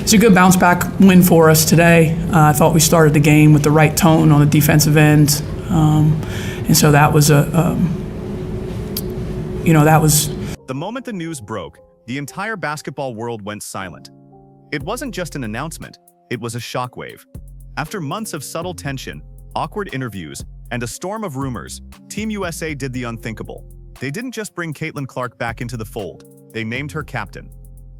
It's a good bounce back win for us today. I thought we started the game with the right tone on the defensive end, and so that was that was. The moment the news broke, the entire basketball world went silent. It wasn't just an announcement, it was a shockwave. After months of subtle tension, awkward interviews, and a storm of rumors, Team USA did the unthinkable. They didn't just bring Caitlin Clark back into the fold, they named her captain.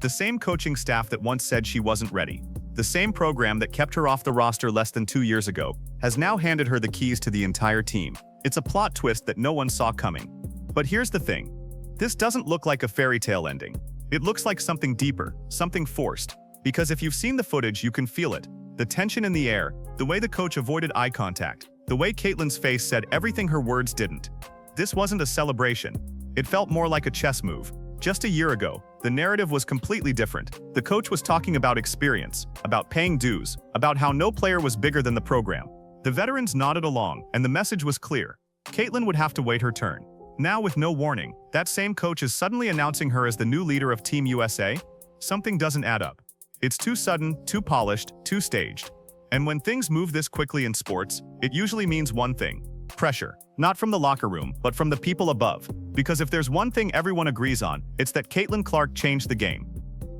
The same coaching staff that once said she wasn't ready, the same program that kept her off the roster less than 2 years ago, has now handed her the keys to the entire team. It's a plot twist that no one saw coming. But here's the thing. This doesn't look like a fairy tale ending. It looks like something deeper, something forced. Because if you've seen the footage, you can feel it. The tension in the air, the way the coach avoided eye contact, the way Caitlin's face said everything her words didn't. This wasn't a celebration. It felt more like a chess move. Just a year ago, the narrative was completely different. The coach was talking about experience, about paying dues, about how no player was bigger than the program. The veterans nodded along, and the message was clear. Caitlin would have to wait her turn. Now, with no warning, that same coach is suddenly announcing her as the new leader of Team USA? Something doesn't add up. It's too sudden, too polished, too staged. And when things move this quickly in sports, it usually means one thing. Pressure. Not from the locker room, but from the people above. Because if there's one thing everyone agrees on, it's that Caitlin Clark changed the game.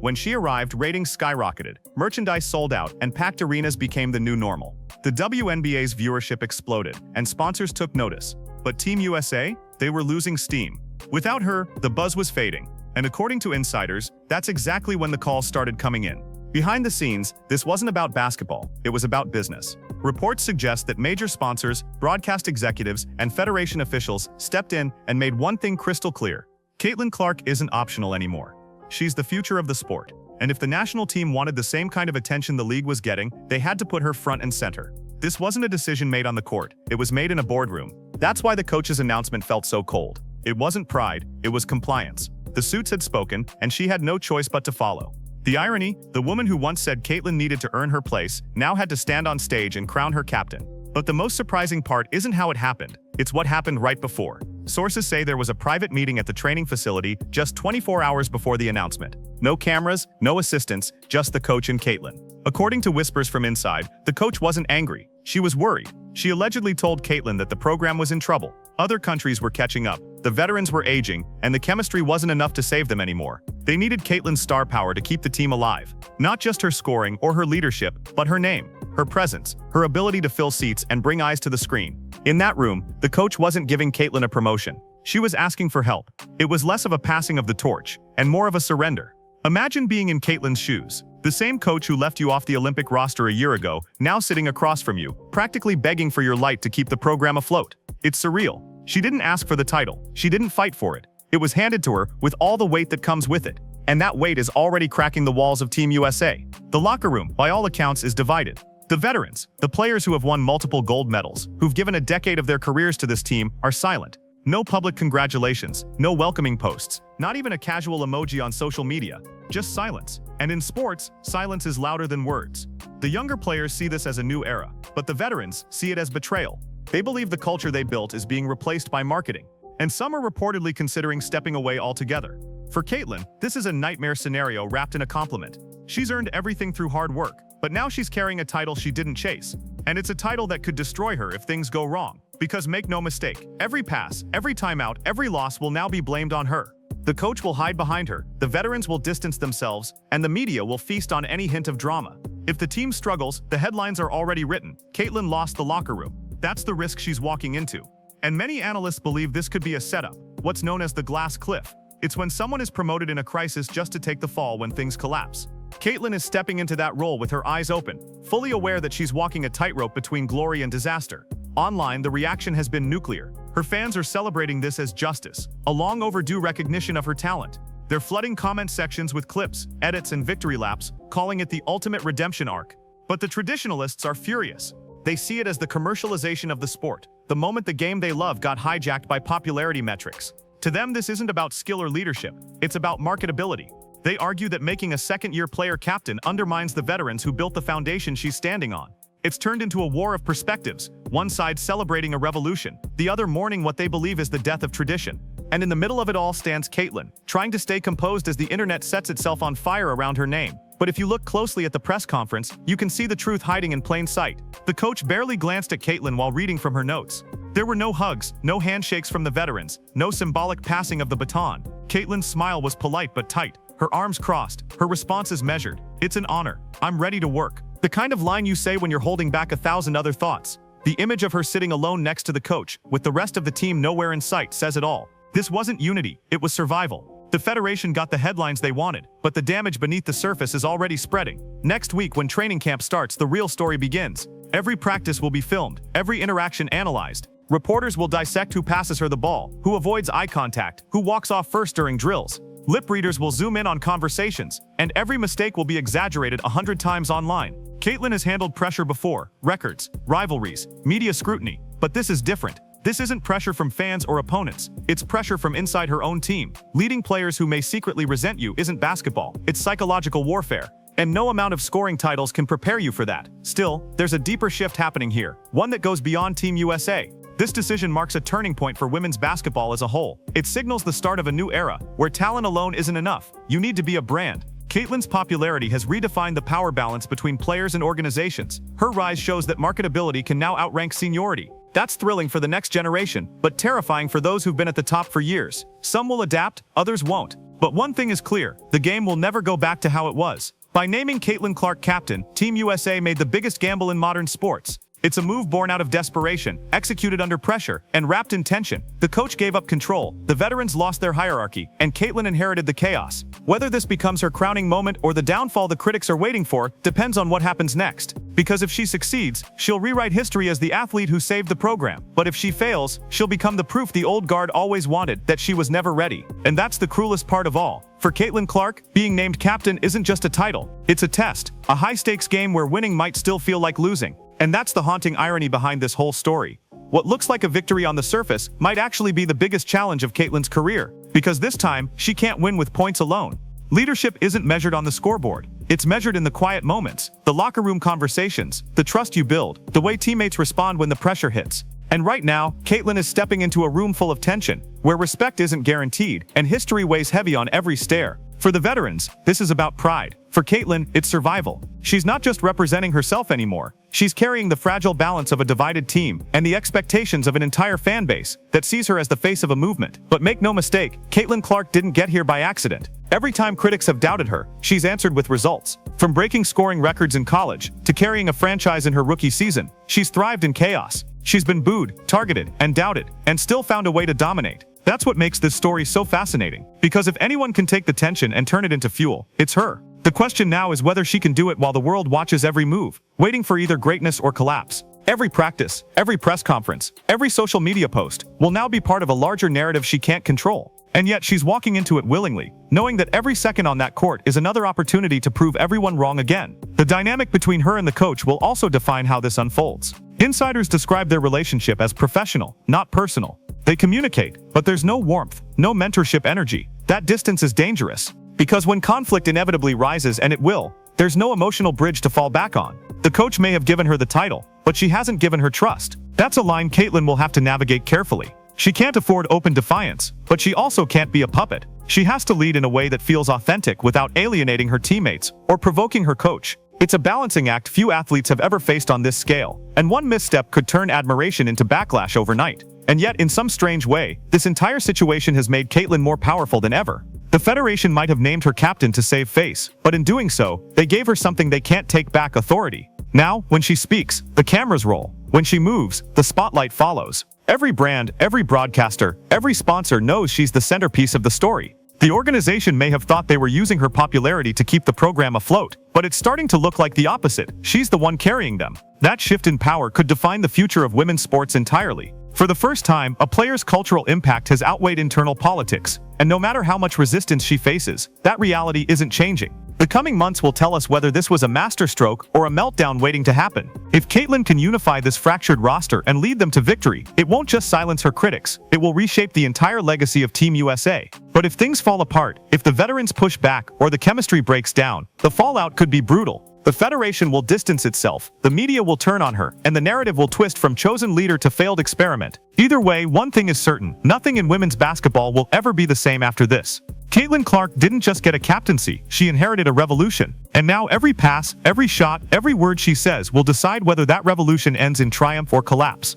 When she arrived, ratings skyrocketed, merchandise sold out, and packed arenas became the new normal. The WNBA's viewership exploded, and sponsors took notice. But Team USA? They were losing steam. Without her, the buzz was fading. And according to insiders, that's exactly when the calls started coming in. Behind the scenes, this wasn't about basketball, it was about business. Reports suggest that major sponsors, broadcast executives, and federation officials stepped in and made one thing crystal clear. Caitlin Clark isn't optional anymore. She's the future of the sport. And if the national team wanted the same kind of attention the league was getting, they had to put her front and center. This wasn't a decision made on the court, it was made in a boardroom. That's why the coach's announcement felt so cold. It wasn't pride, it was compliance. The suits had spoken, and she had no choice but to follow. The irony, the woman who once said Caitlin needed to earn her place, now had to stand on stage and crown her captain. But the most surprising part isn't how it happened, it's what happened right before. Sources say there was a private meeting at the training facility just 24 hours before the announcement. No cameras, no assistants, just the coach and Caitlin. According to whispers from inside, the coach wasn't angry. She was worried. She allegedly told Caitlin that the program was in trouble. Other countries were catching up, the veterans were aging, and the chemistry wasn't enough to save them anymore. They needed Caitlin's star power to keep the team alive. Not just her scoring or her leadership, but her name, her presence, her ability to fill seats and bring eyes to the screen. In that room, the coach wasn't giving Caitlin a promotion. She was asking for help. It was less of a passing of the torch, and more of a surrender. Imagine being in Caitlin's shoes. The same coach who left you off the Olympic roster a year ago, now sitting across from you, practically begging for your light to keep the program afloat. It's surreal. She didn't ask for the title. She didn't fight for it. It was handed to her with all the weight that comes with it. And that weight is already cracking the walls of Team USA. The locker room, by all accounts, is divided. The veterans, the players who have won multiple gold medals, who've given a decade of their careers to this team, are silent. No public congratulations, no welcoming posts, not even a casual emoji on social media, just silence. And in sports, silence is louder than words. The younger players see this as a new era, but the veterans see it as betrayal. They believe the culture they built is being replaced by marketing, and some are reportedly considering stepping away altogether. For Caitlin, this is a nightmare scenario wrapped in a compliment. She's earned everything through hard work, but now she's carrying a title she didn't chase. And it's a title that could destroy her if things go wrong. Because make no mistake, every pass, every timeout, every loss will now be blamed on her. The coach will hide behind her, the veterans will distance themselves, and the media will feast on any hint of drama. If the team struggles, the headlines are already written. Caitlin lost the locker room. That's the risk she's walking into. And many analysts believe this could be a setup, what's known as the glass cliff. It's when someone is promoted in a crisis just to take the fall when things collapse. Caitlin is stepping into that role with her eyes open, fully aware that she's walking a tightrope between glory and disaster. Online, the reaction has been nuclear. Her fans are celebrating this as justice, a long overdue recognition of her talent. They're flooding comment sections with clips, edits, and victory laps, calling it the ultimate redemption arc. But the traditionalists are furious. They see it as the commercialization of the sport, the moment the game they love got hijacked by popularity metrics. To them, this isn't about skill or leadership, it's about marketability. They argue that making a second-year player captain undermines the veterans who built the foundation she's standing on. It's turned into a war of perspectives, one side celebrating a revolution, the other mourning what they believe is the death of tradition. And in the middle of it all stands Caitlin, trying to stay composed as the internet sets itself on fire around her name. But if you look closely at the press conference, you can see the truth hiding in plain sight. The coach barely glanced at Caitlin while reading from her notes. There were no hugs, no handshakes from the veterans, no symbolic passing of the baton. Caitlin's smile was polite but tight, her arms crossed, her responses measured. "It's an honor. I'm ready to work." The kind of line you say when you're holding back 1,000 other thoughts. The image of her sitting alone next to the coach, with the rest of the team nowhere in sight, says it all. This wasn't unity, it was survival. The Federation got the headlines they wanted, but the damage beneath the surface is already spreading. Next week, when training camp starts, the real story begins. Every practice will be filmed, every interaction analyzed. Reporters will dissect who passes her the ball, who avoids eye contact, who walks off first during drills. Lip readers will zoom in on conversations, and every mistake will be exaggerated 100 times online. Caitlin has handled pressure before, records, rivalries, media scrutiny, but this is different. This isn't pressure from fans or opponents, it's pressure from inside her own team. Leading players who may secretly resent you isn't basketball, it's psychological warfare. And no amount of scoring titles can prepare you for that. Still, there's a deeper shift happening here, one that goes beyond Team USA. This decision marks a turning point for women's basketball as a whole. It signals the start of a new era, where talent alone isn't enough. You need to be a brand. Caitlin's popularity has redefined the power balance between players and organizations. Her rise shows that marketability can now outrank seniority. That's thrilling for the next generation, but terrifying for those who've been at the top for years. Some will adapt, others won't. But one thing is clear, the game will never go back to how it was. By naming Caitlin Clark captain, Team USA made the biggest gamble in modern sports. It's a move born out of desperation, executed under pressure, and wrapped in tension. The coach gave up control, the veterans lost their hierarchy, and Caitlin inherited the chaos. Whether this becomes her crowning moment or the downfall the critics are waiting for depends on what happens next. Because if she succeeds, she'll rewrite history as the athlete who saved the program. But if she fails, she'll become the proof the old guard always wanted, that she was never ready. And that's the cruelest part of all. For Caitlin Clark, being named captain isn't just a title. It's a test, a high-stakes game where winning might still feel like losing. And that's the haunting irony behind this whole story. What looks like a victory on the surface might actually be the biggest challenge of Caitlin's career, because this time, she can't win with points alone. Leadership isn't measured on the scoreboard. It's measured in the quiet moments, the locker room conversations, the trust you build, the way teammates respond when the pressure hits. And right now, Caitlin is stepping into a room full of tension, where respect isn't guaranteed, and history weighs heavy on every stare. For the veterans, this is about pride. For Caitlin, it's survival. She's not just representing herself anymore. She's carrying the fragile balance of a divided team and the expectations of an entire fan base that sees her as the face of a movement. But make no mistake, Caitlin Clark didn't get here by accident. Every time critics have doubted her, she's answered with results. From breaking scoring records in college to carrying a franchise in her rookie season, she's thrived in chaos. She's been booed, targeted, and doubted, and still found a way to dominate. That's what makes this story so fascinating. Because if anyone can take the tension and turn it into fuel, it's her. The question now is whether she can do it while the world watches every move, waiting for either greatness or collapse. Every practice, every press conference, every social media post will now be part of a larger narrative she can't control. And yet she's walking into it willingly, knowing that every second on that court is another opportunity to prove everyone wrong again. The dynamic between her and the coach will also define how this unfolds. Insiders describe their relationship as professional, not personal. They communicate, but there's no warmth, no mentorship energy. That distance is dangerous. Because when conflict inevitably rises, and it will, there's no emotional bridge to fall back on. The coach may have given her the title, but she hasn't given her trust. That's a line Caitlin will have to navigate carefully. She can't afford open defiance, but she also can't be a puppet. She has to lead in a way that feels authentic without alienating her teammates or provoking her coach. It's a balancing act few athletes have ever faced on this scale, and one misstep could turn admiration into backlash overnight. And yet, in some strange way, this entire situation has made Caitlin more powerful than ever. The Federation might have named her captain to save face, but in doing so, they gave her something they can't take back: authority. Now, when she speaks, the cameras roll. When she moves, the spotlight follows. Every brand, every broadcaster, every sponsor knows she's the centerpiece of the story. The organization may have thought they were using her popularity to keep the program afloat, but it's starting to look like the opposite. She's the one carrying them. That shift in power could define the future of women's sports entirely. For the first time, a player's cultural impact has outweighed internal politics, and no matter how much resistance she faces, that reality isn't changing. The coming months will tell us whether this was a masterstroke or a meltdown waiting to happen. If Caitlin can unify this fractured roster and lead them to victory, it won't just silence her critics, it will reshape the entire legacy of Team USA. But if things fall apart, if the veterans push back or the chemistry breaks down, the fallout could be brutal. The federation will distance itself, the media will turn on her, and the narrative will twist from chosen leader to failed experiment. Either way, one thing is certain: nothing in women's basketball will ever be the same after this. Caitlin Clark didn't just get a captaincy, she inherited a revolution. And now every pass, every shot, every word she says will decide whether that revolution ends in triumph or collapse.